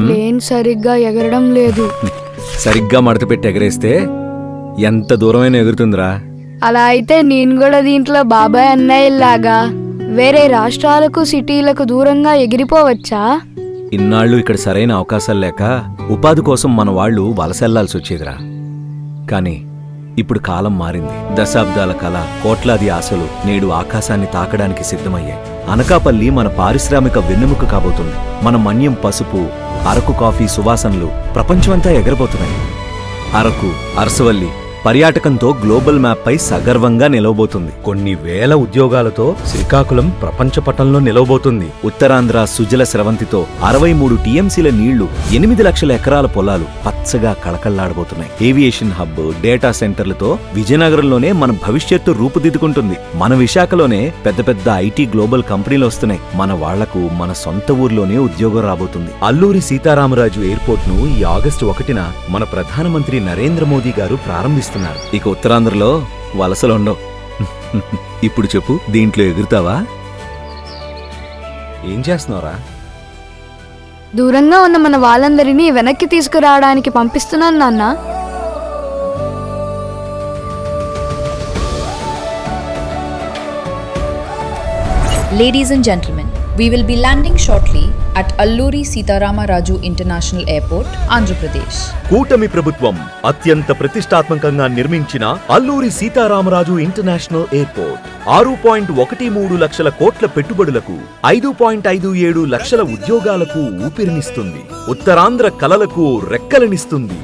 Plane సరిగ్గా ఎగరడం లేదు. సరిగ్గా మడత పెట్టి ఎగరేస్తే ఎంత దూరమైనా ఎగురుతుందిరా. అలా అయితే నేను కూడా దీంట్లో బాబాయ్ అన్నయ్యలాగా వేరే రాష్ట్రాలకు సిటీలకు దూరంగా ఎగిరిపోవచ్చా? ఇన్నాళ్ళు ఇక్కడ సరైన అవకాశాలు లేక ఉపాధి కోసం మన వాళ్ళు వలసెళ్లాల్సి వచ్చేదిరా. కానీ ఇప్పుడు కాలం మారింది. దశాబ్దాల కళ, కోట్లాది ఆశలు నేడు ఆకాశాన్ని తాకడానికి సిద్ధమయ్యాయి. అనకాపల్లి మన పారిశ్రామిక వెన్నెముక కాబోతుంది. మన మన్యం పసుపు, అరకు కాఫీ సువాసనలు ప్రపంచమంతా ఎగరబోతున్నాయి. అరకు, అరసవల్లి పర్యాటకంతో గ్లోబల్ మ్యాప్ పై సగర్వంగా నిలవబోతుంది. కొన్ని వేల ఉద్యోగాలతో శ్రీకాకుళం ప్రపంచ పటంలో నిలవబోతుంది. ఉత్తరాంధ్ర సుజల స్రవంతితో 63 టీఎంసీల నీళ్లు, 8 లక్షల ఎకరాల పొలాలు పచ్చగా కళకళ్లాడబోతున్నాయి. ఏవియేషన్ హబ్, డేటా సెంటర్లతో విజయనగరంలోనే మన భవిష్యత్తు రూపుదిద్దుకుంటుంది. మన విశాఖలోనే పెద్ద పెద్ద ఐటీ గ్లోబల్ కంపెనీలు వస్తున్నాయి. మన వాళ్లకు మన సొంత ఊర్లోనే ఉద్యోగం రాబోతుంది. అల్లూరి సీతారామరాజు ఎయిర్పోర్ట్ ను ఈ ఆగస్టు 1న మన ప్రధానమంత్రి నరేంద్ర మోదీ గారు ప్రారంభిస్తున్నారు. ఇక ఉత్తరాంధ్రలో వలసలుండవు. ఇప్పుడు చెప్పు, దీంట్లో ఎగురుతావా? ఏం చేస్తున్నావురా? దూరంగా ఉన్న మన వాళ్ళందరినీ వెనక్కి తీసుకురావడానికి పంపిస్తున్నాను నాన్న. Ladies and gentlemen, we will be landing shortly at Alluri Sitarama Raju International Airport, Andhra Pradesh. కూటమి ప్రభుత్వం అత్యంత ప్రతిష్టాత్మకంగా నిర్మించిన అల్లూరి సీతారామరాజు ఇంటర్నేషనల్ ఎయిర్పోర్ట్ 6.13 లక్షల కోట్ల పెట్టుబడులకు 5.57 లక్షల ఉద్యోగాలకు ఊపిరినిస్తుంది. ఉత్తరాంధ్ర కలలకు రెక్కలనిస్తుంది.